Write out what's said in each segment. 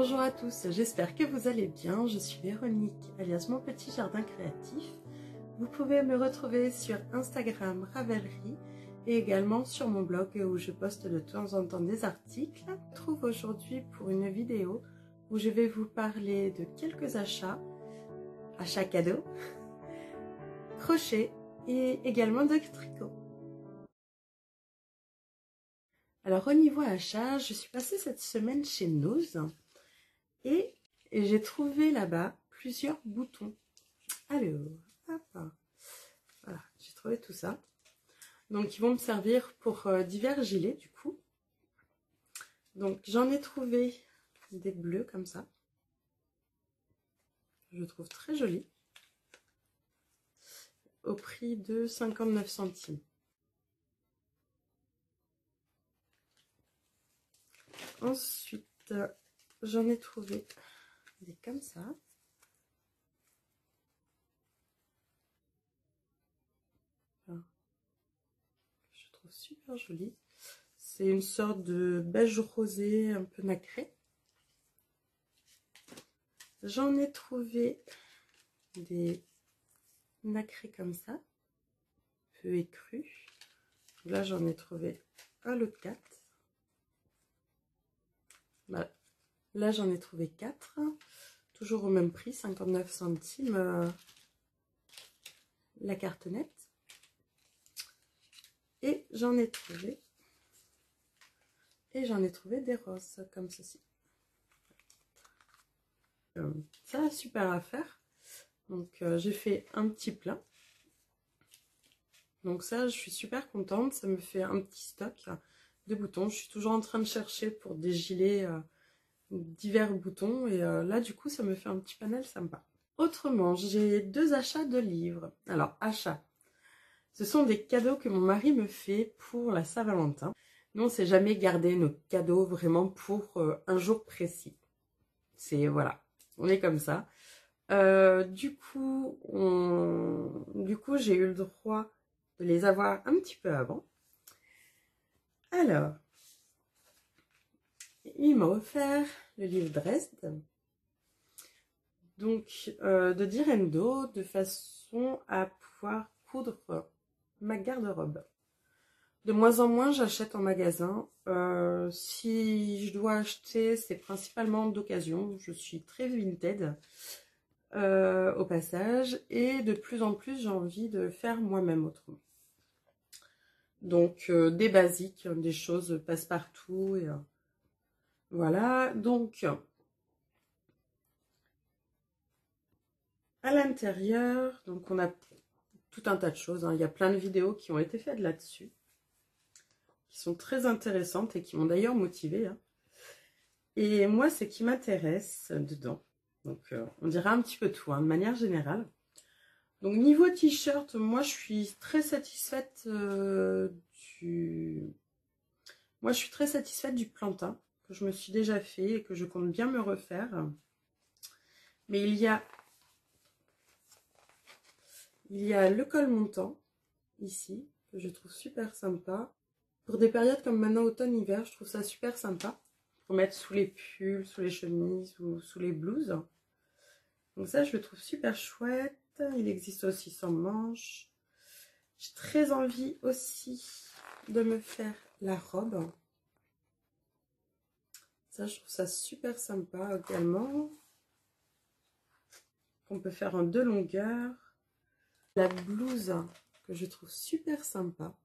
Bonjour à tous, j'espère que vous allez bien. Je suis Véronique, alias Mon Petit Jardin Créatif. Vous pouvez me retrouver sur Instagram Ravelry et également sur mon blog où je poste de temps en temps des articles. Je me retrouve aujourd'hui pour une vidéo où je vais vous parler de quelques achats cadeaux, crochet et également de tricot. Alors au niveau achat, je suis passée cette semaine chez Nose et j'ai trouvé là-bas plusieurs boutons. Alors, hop, voilà, j'ai trouvé tout ça. Donc ils vont me servir pour divers gilets du coup. Donc j'en ai trouvé des bleus comme ça. Je trouve très jolis. Au prix de 59 centimes. Ensuite, j'en ai trouvé des comme ça. Voilà. Je trouve super joli. C'est une sorte de beige rosé un peu nacré. J'en ai trouvé des nacrés comme ça, peu écrus. Là, j'en ai trouvé un lot de 4. Voilà. Là, j'en ai trouvé 4. Toujours au même prix, 59 centimes la cartonnette. Et j'en ai trouvé des roses comme ceci. Ça, super à faire. Donc j'ai fait un petit plein. Donc ça, je suis super contente. Ça me fait un petit stock de boutons. Je suis toujours en train de chercher pour des gilets divers boutons. Et là, du coup, ça me fait un petit panel sympa. Autrement, j'ai 2 achats de livres. Alors, achats. Ce sont des cadeaux que mon mari me fait pour la Saint-Valentin. Nous, on ne s'est jamais gardé nos cadeaux vraiment pour un jour précis. C'est, voilà, on est comme ça. Du coup, j'ai eu le droit de les avoir un petit peu avant. Alors, il m'a offert le livre Dresde, donc de Direndo, de façon à pouvoir coudre ma garde-robe. De moins en moins, j'achète en magasin. Si je dois acheter, c'est principalement d'occasion. Je suis très vintage au passage. Et de plus en plus, j'ai envie de faire moi-même autrement. Donc, des basiques, des choses passe-partout. Et voilà. Donc, à l'intérieur, donc on a tout un tas de choses. Il y a plein de vidéos qui ont été faites là-dessus, qui sont très intéressantes et qui m'ont d'ailleurs motivée. Et moi, ce qui m'intéresse dedans, donc on dirait un petit peu tout, de manière générale. Donc niveau t-shirt, moi je suis très satisfaite du plantain que je me suis déjà fait et que je compte bien me refaire. Mais il y a le col montant ici que je trouve super sympa. Pour des périodes comme maintenant automne-hiver, je trouve ça super sympa. Pour mettre sous les pulls, sous les chemises ou sous les blouses. Donc ça, je le trouve super chouette. Il existe aussi sans manches. J'ai très envie aussi de me faire la robe. Ça, je trouve ça super sympa également. On peut faire en 2 longueurs. La blouse que je trouve super sympa.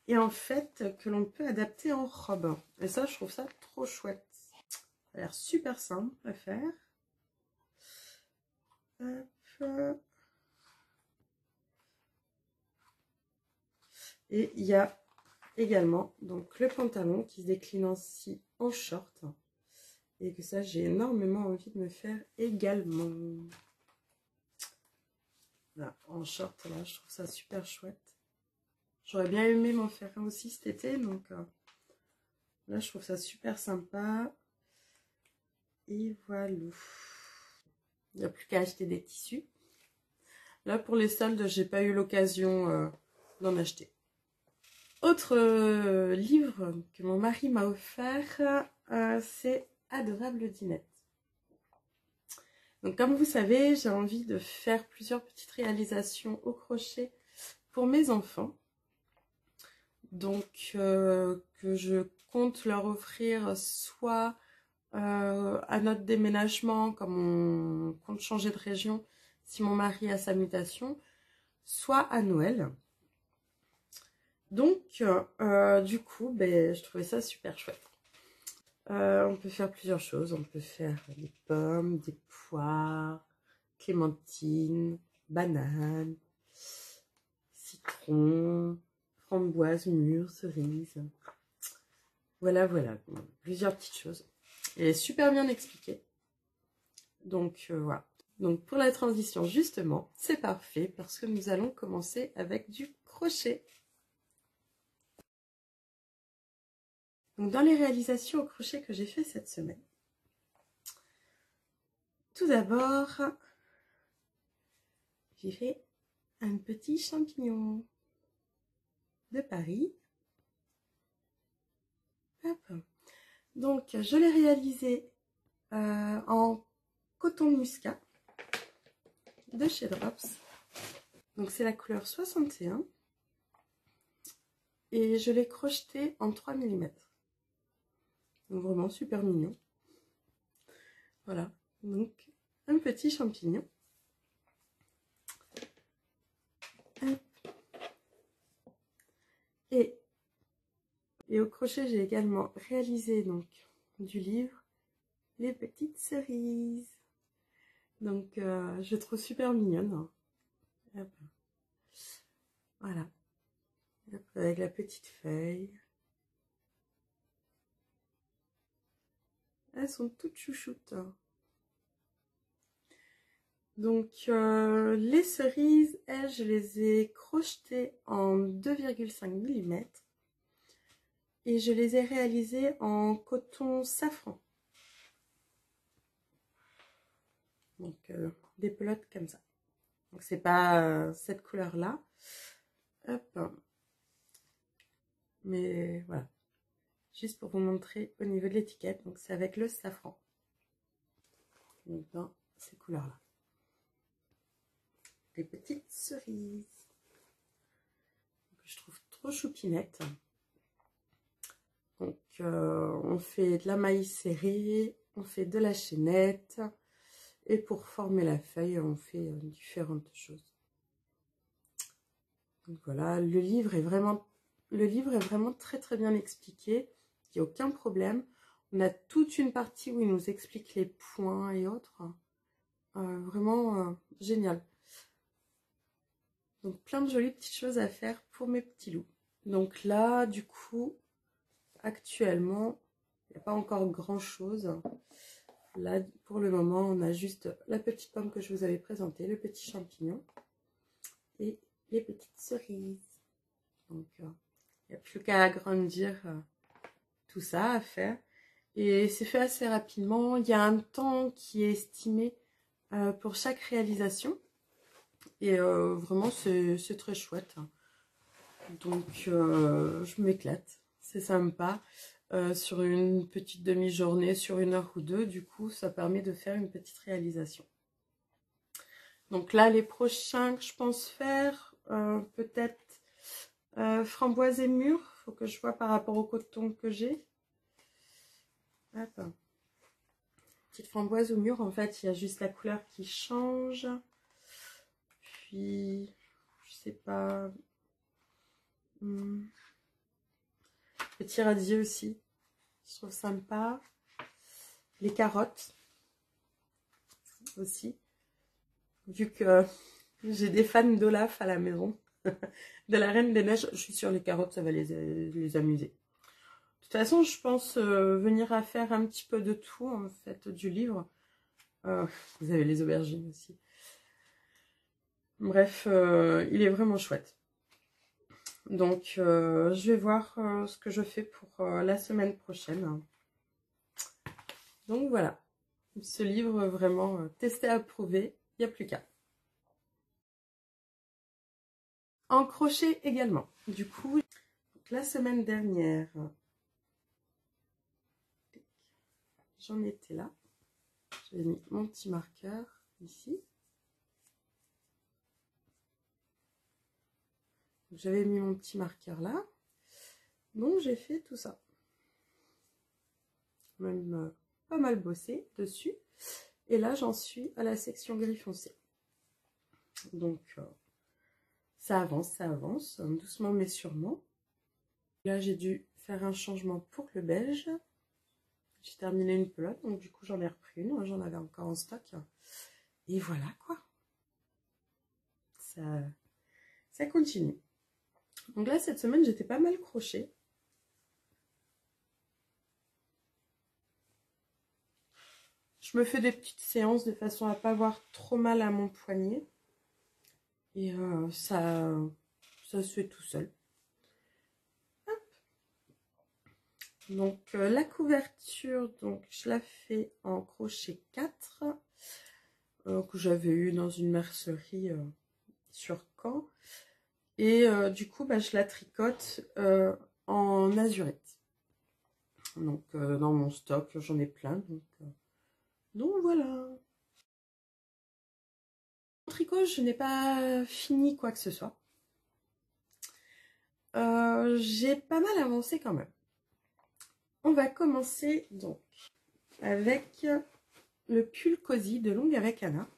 Et en fait, que l'on peut adapter en robe. Et ça, je trouve ça trop chouette. Ça a l'air super simple à faire. Hop. Et il y a également donc le pantalon qui se décline aussi en short. Et que ça, j'ai énormément envie de me faire également. Là, en short, là, je trouve ça super chouette. J'aurais bien aimé m'en faire un aussi cet été. Donc là, je trouve ça super sympa. Et voilà. Il n'y a plus qu'à acheter des tissus. Là, pour les soldes, j'ai pas eu l'occasion d'en acheter. Autre livre que mon mari m'a offert, c'est adorable dinette. Donc comme vous savez, j'ai envie de faire plusieurs petites réalisations au crochet pour mes enfants. Donc que je compte leur offrir soit à notre déménagement, comme on compte changer de région si mon mari a sa mutation, soit à Noël. Donc du coup, ben, je trouvais ça super chouette. On peut faire plusieurs choses. On peut faire des pommes, des poires, clémentines, bananes, citron, framboises, mûres, cerises. Voilà, voilà. Plusieurs petites choses. Et super bien expliqué. Donc voilà. Donc pour la transition, justement, c'est parfait parce que nous allons commencer avec du crochet. Donc dans les réalisations au crochet que j'ai fait cette semaine, tout d'abord, j'ai fait un petit champignon de Paris. Hop. Donc je l'ai réalisé en coton muscat de chez Drops. Donc c'est la couleur 61 et je l'ai crocheté en 3 mm. Donc vraiment super mignon. Voilà, donc un petit champignon. Et au crochet, j'ai également réalisé donc du livre Les Petites Cerises. Donc je trouve super mignonne. Hop. Voilà. Hop, avec la petite feuille. Elles sont toutes chouchoutes. Donc les cerises, elles, je les ai crochetées en 2,5 mm. Et je les ai réalisées en coton safran. Donc des pelotes comme ça. Donc c'est pas cette couleur là. Hop. Mais voilà. Juste pour vous montrer au niveau de l'étiquette. Donc c'est avec le safran. Donc dans ces couleurs là. Des petites cerises. Que je trouve trop choupinettes. Donc on fait de la maïs serrée. On fait de la chaînette. Et pour former la feuille, on fait différentes choses. Donc voilà, le livre est vraiment très très bien expliqué. Il n'y a aucun problème. On a toute une partie où il nous explique les points et autres. Vraiment génial. Donc plein de jolies petites choses à faire pour mes petits loups. Donc là, du coup, actuellement, il n'y a pas encore grand chose. Là, pour le moment, on a juste la petite pomme que je vous avais présentée, le petit champignon et les petites cerises. Donc, il n'y a plus qu'à agrandir tout ça à faire. Et c'est fait assez rapidement. Il y a un temps qui est estimé pour chaque réalisation. Et vraiment, c'est très chouette. Donc, je m'éclate. C'est sympa. Sur une petite demi-journée, sur 1 heure ou 2, du coup, ça permet de faire une petite réalisation. Donc là, les prochains que je pense faire, peut-être framboise et mûre. Faut que je vois par rapport au coton que j'ai. Attends. Petite framboise ou mûre, en fait, il y a juste la couleur qui change. Puis, je sais pas. Petit radis aussi. Je trouve sympa. Les carottes aussi. Vu que j'ai des fans d'Olaf à la maison. De la Reine des Neiges, je suis sûre les carottes, ça va les amuser. De toute façon, je pense venir à faire un petit peu de tout, en fait, du livre. Vous avez les aubergines aussi. Bref, il est vraiment chouette. Donc, je vais voir ce que je fais pour la semaine prochaine. Donc, voilà. Ce livre, vraiment testé, approuvé. Il n'y a plus qu'à. En crochet également. Du coup, la semaine dernière, j'en étais là. J'ai mis mon petit marqueur ici. J'avais mis mon petit marqueur là. Donc j'ai fait tout ça. Même pas mal bossé dessus. Et là j'en suis à la section gris foncé. Donc ça avance, doucement mais sûrement. Là j'ai dû faire un changement pour le beige. J'ai terminé une pelote, donc du coup j'en ai repris une. J'en avais encore en stock. Et voilà quoi. Ça continue. Donc là cette semaine j'étais pas mal crochet. Je me fais des petites séances de façon à pas avoir trop mal à mon poignet. Et ça se fait tout seul. Hop. Donc la couverture, donc je la fais en crochet 4 que j'avais eu dans une mercerie sur Caen. Et du coup bah, je la tricote en azurette. Donc dans mon stock j'en ai plein. Donc voilà. En tricot je n'ai pas fini quoi que ce soit. J'ai pas mal avancé quand même. On va commencer donc avec le pull cosy de Longue avec Anna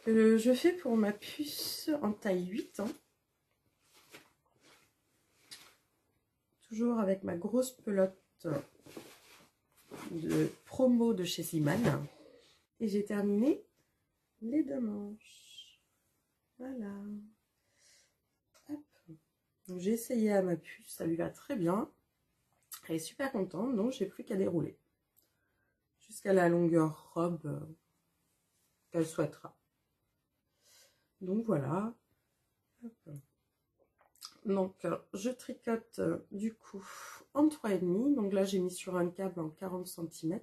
que je fais pour ma puce en taille 8 ans. Toujours avec ma grosse pelote de promo de chez Simane. Et j'ai terminé les 2 manches. Voilà. Hop. Donc j'ai essayé à ma puce, ça lui va très bien. Elle est super contente, donc j'ai plus qu'à dérouler. Jusqu'à la longueur robe qu'elle souhaitera. Donc voilà. Hop. Donc je tricote du coup en 3,5. Donc là j'ai mis sur un câble en 40 cm.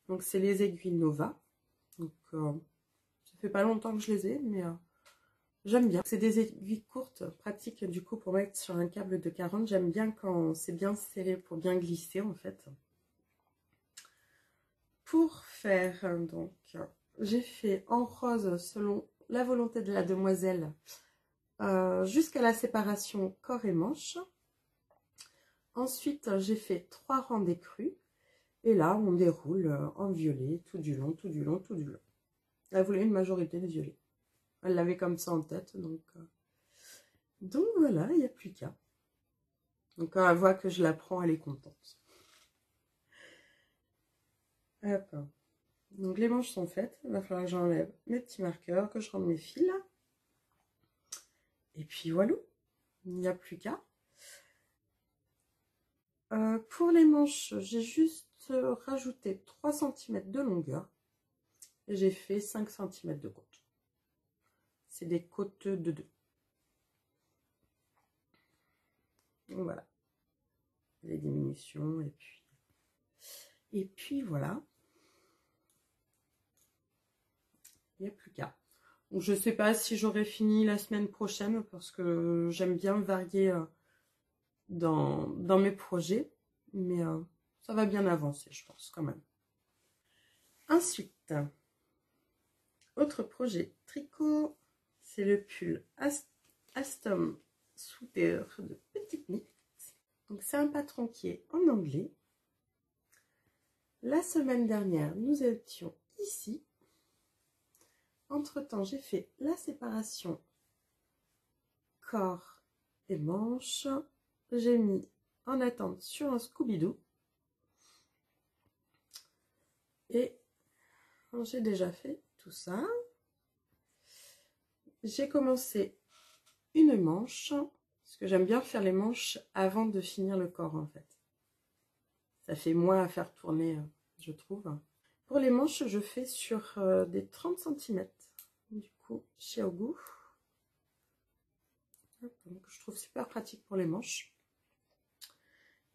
Donc c'est les aiguilles Nova. Donc ça fait pas longtemps que je les ai, mais j'aime bien. C'est des aiguilles courtes, pratiques du coup pour mettre sur un câble de 40. J'aime bien quand c'est bien serré pour bien glisser en fait. Pour faire donc, j'ai fait en rose selon la volonté de la demoiselle jusqu'à la séparation corps et manche. Ensuite j'ai fait 3 rangs d'écrus et là on déroule en violet tout du long, tout du long, tout du long. Elle voulait une majorité de violet. Elle l'avait comme ça en tête, donc voilà, il n'y a plus qu'à. Donc quand elle voit que je la prends, elle est contente. Hop. Donc les manches sont faites, il va falloir que j'enlève mes petits marqueurs, que je rende mes fils. Et puis voilà, il n'y a plus qu'à. Pour les manches, j'ai juste rajouté 3 cm de longueur. Et j'ai fait 5 cm de côte. C'est des côtes de 2. Donc voilà. Les diminutions et puis voilà. Il n'y a plus qu'à. Donc je ne sais pas si j'aurai fini la semaine prochaine parce que j'aime bien varier dans mes projets. Mais ça va bien avancer, je pense, quand même. Ensuite, autre projet tricot, c'est le pull Alstom Sweater de Petite Knit. Donc c'est un patron qui est en anglais. La semaine dernière, nous étions ici. Entre-temps, j'ai fait la séparation corps et manches. J'ai mis en attente sur un Scooby-Doo. Et j'ai déjà fait tout ça. J'ai commencé une manche, parce que j'aime bien faire les manches avant de finir le corps en fait. Ça fait moins à faire tourner, je trouve. Pour les manches, je fais sur des 30 cm, du coup, chez Ogu. Donc, je trouve super pratique pour les manches.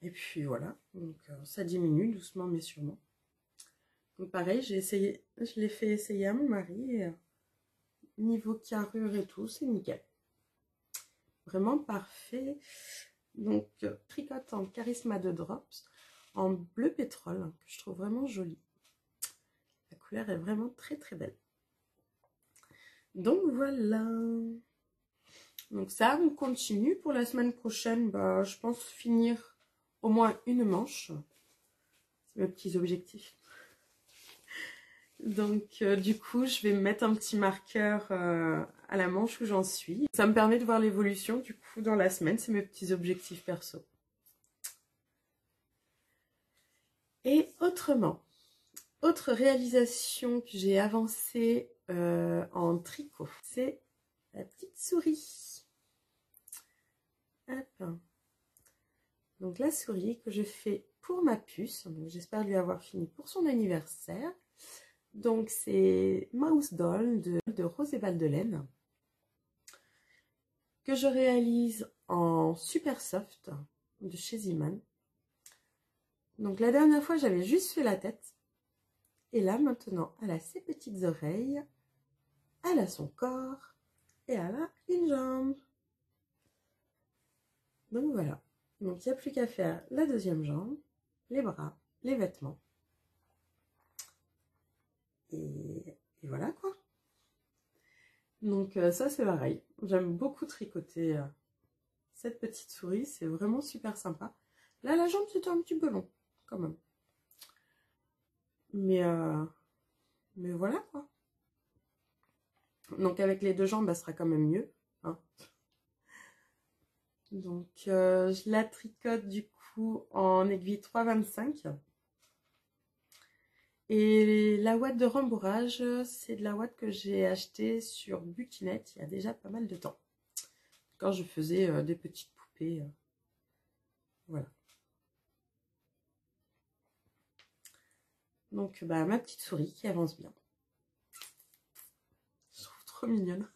Et puis voilà, donc ça diminue doucement mais sûrement. Donc pareil, je l'ai fait essayer à mon mari et niveau carrure et tout, c'est nickel. Vraiment parfait. Donc tricote en Charisma de Drops en bleu pétrole que je trouve vraiment jolie. La couleur est vraiment très très belle. Donc voilà. Donc ça, on continue. Pour la semaine prochaine, bah, je pense finir au moins une manche. C'est mes petits objectifs. Donc du coup, je vais mettre un petit marqueur à la manche où j'en suis. Ça me permet de voir l'évolution du coup dans la semaine. C'est mes petits objectifs perso. Et autrement, autre réalisation que j'ai avancée en tricot, c'est la petite souris. Hop. Donc la souris que je fais pour ma puce, j'espère lui avoir fini pour son anniversaire. Donc c'est Mouse Doll de Rose et Valdelaine que je réalise en super soft de chez Ziman. Donc la dernière fois j'avais juste fait la tête et là maintenant elle a ses petites oreilles, elle a son corps et elle a une jambe. Donc voilà, donc il n'y a plus qu'à faire la deuxième jambe, les bras, les vêtements. Et voilà quoi. Donc ça c'est pareil, j'aime beaucoup tricoter cette petite souris, c'est vraiment super sympa. Là la jambe c'était un petit peu long quand même. Mais voilà quoi. Donc avec les deux jambes, elle sera quand même mieux. Hein. Donc je la tricote du coup en aiguille 3,25. Et la ouate de rembourrage, c'est de la ouate que j'ai achetée sur Butinette il y a déjà pas mal de temps. Quand je faisais des petites poupées. Voilà. Donc bah, ma petite souris qui avance bien. Je trouve trop mignonne.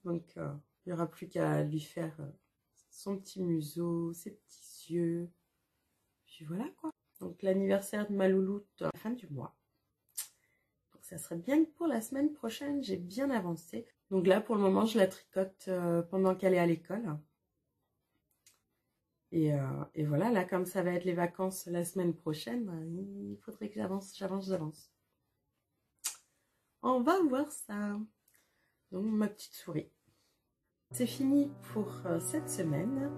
Donc il n'y aura plus qu'à lui faire son petit museau, ses petits yeux. Puis voilà quoi. Donc l'anniversaire de ma louloute à la fin du mois. Donc ça serait bien que pour la semaine prochaine, j'ai bien avancé. Donc là pour le moment, je la tricote pendant qu'elle est à l'école. Et voilà, là comme ça va être les vacances la semaine prochaine, il faudrait que j'avance. On va voir ça. Donc ma petite souris. C'est fini pour cette semaine.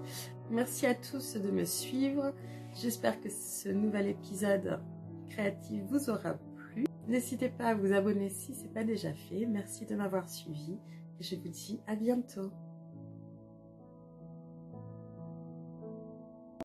Merci à tous de me suivre. J'espère que ce nouvel épisode créatif vous aura plu. N'hésitez pas à vous abonner si ce n'est pas déjà fait. Merci de m'avoir suivi et je vous dis à bientôt.